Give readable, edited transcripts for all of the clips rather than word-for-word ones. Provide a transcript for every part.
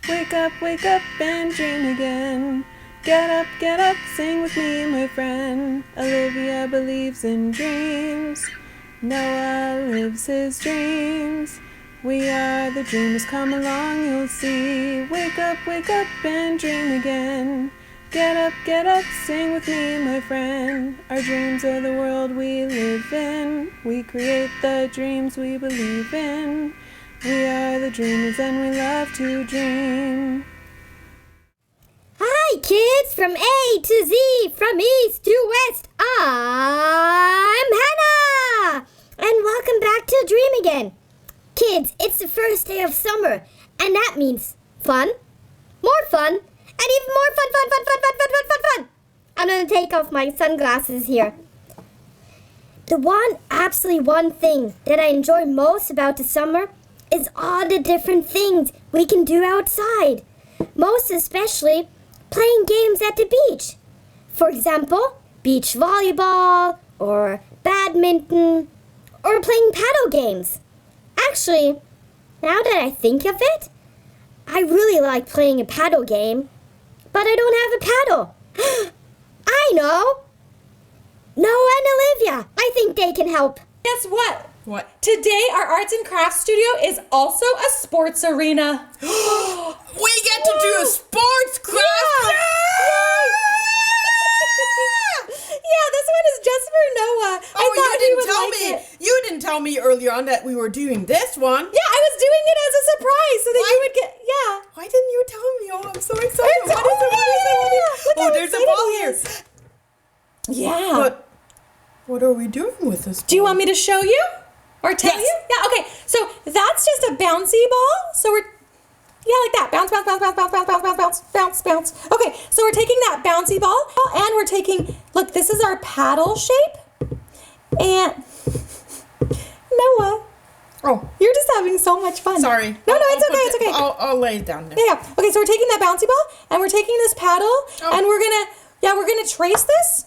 wake up and dream again. Get up, sing with me, my friend. Olivia believes in dreams. Noah lives his dreams. We are the dreamers, come along, you'll see. Wake up and dream again. Get up, sing with me, my friend. Our dreams are the world we live in. We create the dreams we believe in. We are the dreamers and we love to dream. Hi, kids, from A to Z, from East to West, I'm Hannah! And welcome back to Dream Again. Kids, it's the first day of summer, and that means fun, more fun, and even more fun. I'm going to take off my sunglasses here. Absolutely one thing that I enjoy most about the summer is all the different things we can do outside. Most especially playing games at the beach. For example, beach volleyball, or badminton, or playing paddle games. Actually, now that I think of it, I really like playing a paddle game, but I don't have a paddle. I know! Noah and Olivia, I think they can help. Guess what? What? Today, our arts and crafts studio is also a sports arena. We get to do a sports craft! Yeah, this one is just for Noah. I thought he would like it. You didn't tell me earlier on that we were doing this one. Yeah, I was doing it as a surprise so that you would get, yeah. Why didn't you tell me? Oh, I'm so excited. What is it? Look how There's a excited ball he here. is. Yeah. But what are we doing with this ball? Do you want me to show you? Or tell Yes. you? Yeah, okay. So that's just a bouncy ball. So we're, like that. Bounce. Okay, so we're taking that bouncy ball and we're taking, look, this is our paddle shape. And Noah. Oh. You're just having so much fun. Sorry. No, it's okay. I'll lay it down there. Yeah. Okay, so we're taking that bouncy ball and we're taking this paddle and we're gonna trace this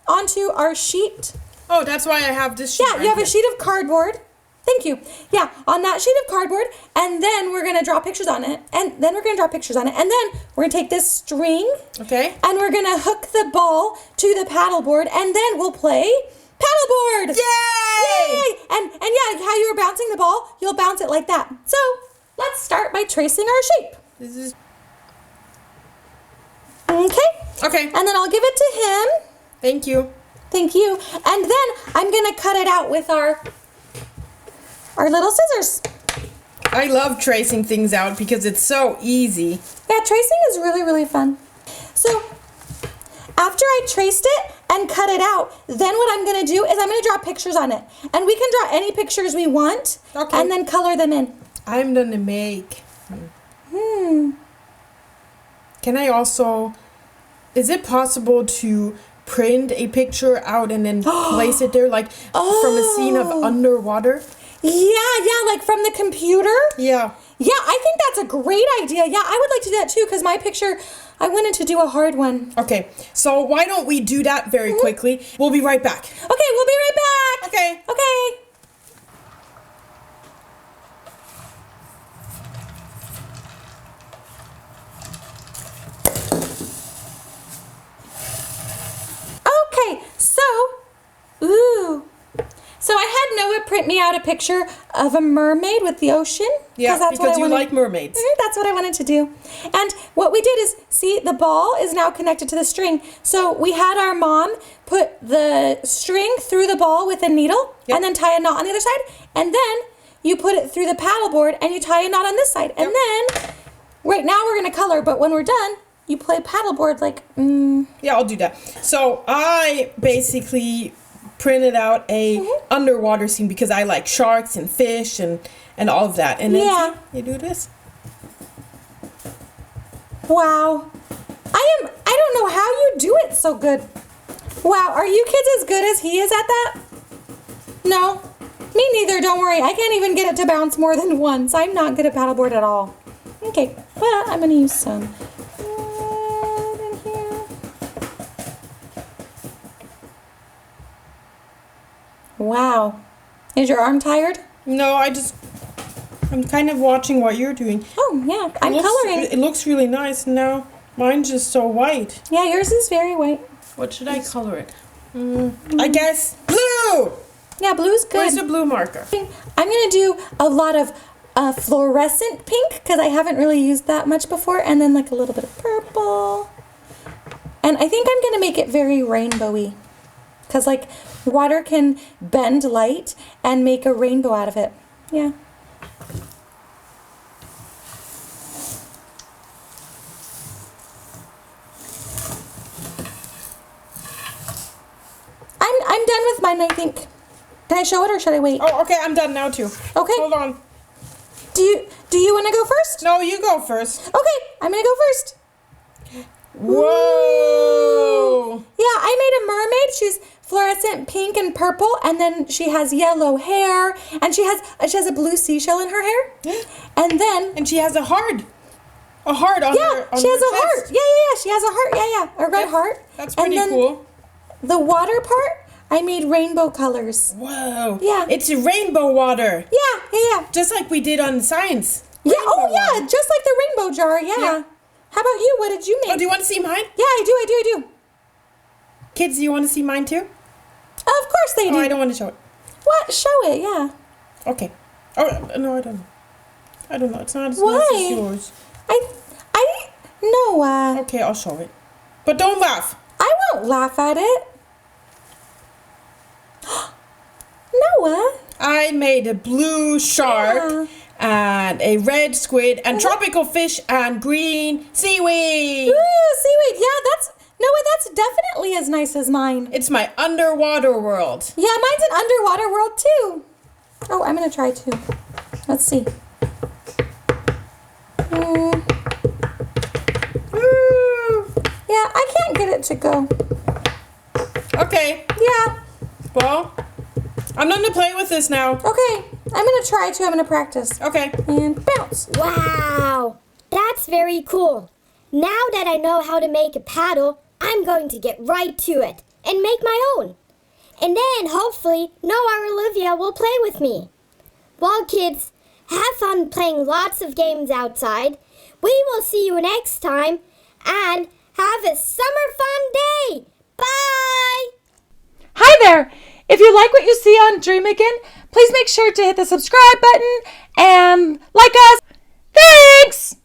onto our sheet. Oh, that's why I have this sheet. Yeah, you have a sheet of cardboard. Thank you. Yeah, on that sheet of cardboard, and then we're gonna draw pictures on it, and then we're gonna take this string. Okay. And we're gonna hook the ball to the paddleboard, and then we'll play paddleboard. Yay! And yeah, how you were bouncing the ball, you'll bounce it like that. So let's start by tracing our shape. This is Okay. And then I'll give it to him. Thank you. Thank you. And then I'm gonna cut it out with our little scissors. I love tracing things out because it's so easy. Yeah, tracing is really, really fun. So after I traced it and cut it out, then what I'm gonna do is I'm gonna draw pictures on it. And we can draw any pictures we want and then color them in. I'm gonna make. Can I also, is it possible to print a picture out and then place it there, like from a scene of underwater? Yeah, like from the computer? Yeah. Yeah, I think that's a great idea. Yeah, I would like to do that too, because my picture, I wanted to do a hard one. Okay, so why don't we do that very quickly? We'll be right back. Okay, we'll be right back. Okay. Okay, so I had Noah print me out a picture of a mermaid with the ocean. Yeah, because you like mermaids. That's what I wanted to do. And what we did is, see, the ball is now connected to the string. So we had our mom put the string through the ball with a needle and then tie a knot on the other side. And then you put it through the paddleboard and you tie a knot on this side. And then, right now we're going to color, but when we're done, you play paddleboard like, Yeah, I'll do that. So I basically printed out a underwater scene because I like sharks and fish and all of that. And then you do this. Wow. I don't know how you do it so good. Wow, are you kids as good as he is at that? No? Me neither, don't worry. I can't even get it to bounce more than once. I'm not good at paddleboard at all. Okay, but I'm gonna use some. Wow. Is your arm tired? No, I just I'm kind of watching what you're doing. Oh, yeah. I'm coloring. It looks really nice. Now mine's just so white. Yeah, yours is very white. What should I color it? I guess blue! Yeah, blue's good. Where's the blue marker? I'm going to do a lot of fluorescent pink because I haven't really used that much before. And then like a little bit of purple. And I think I'm going to make it very rainbowy. Because like water can bend light and make a rainbow out of it. Yeah. I'm done with mine, I think. Can I show it or should I wait? Oh, okay, I'm done now too. Okay. Hold on. Do you want to go first? No, you go first. Okay, I'm going to go first. Whoa! Yeah, I made a mermaid. She's fluorescent pink and purple, and then she has yellow hair, and she has a blue seashell in her hair. And then And she has a heart. A heart on her on she has her a chest. heart. Yeah. She has a heart. Yeah. A red heart. That's And pretty then cool. The water part, I made rainbow colors. Whoa. Yeah. It's a rainbow water. Yeah. Just like we did on science. Yeah. Rainbow Oh, yeah. water. Just like the rainbow jar. Yeah. How about you? What did you make? Oh, do you want to see mine? Yeah, I do. Kids, do you want to see mine too? Of course they do. Oh, I don't want to show it. What? Show it, yeah. Okay. Oh, no, I don't know. I don't know. It's not as Why? nice as yours. Noah. Okay, I'll show it. But don't laugh. I won't laugh at it. Noah. I made a blue shark and a red squid and tropical fish and green seaweed. Ooh, seaweed. Yeah, Noah, that's definitely as nice as mine. It's my underwater world. Yeah, mine's an underwater world too. Oh, I'm going to try too. Let's see. Yeah, I can't get it to go. Okay. Yeah. Well, I'm going to play with this now. Okay. I'm going to try to. I'm going to practice. Okay. And bounce. Wow, that's very cool. Now that I know how to make a paddle, I'm going to get right to it and make my own. And then hopefully Noah or Olivia will play with me. Well, kids, have fun playing lots of games outside. We will see you next time and have a summer fun day. Bye! Hi there! If you like what you see on Dream Again, please make sure to hit the subscribe button and like us. Thanks!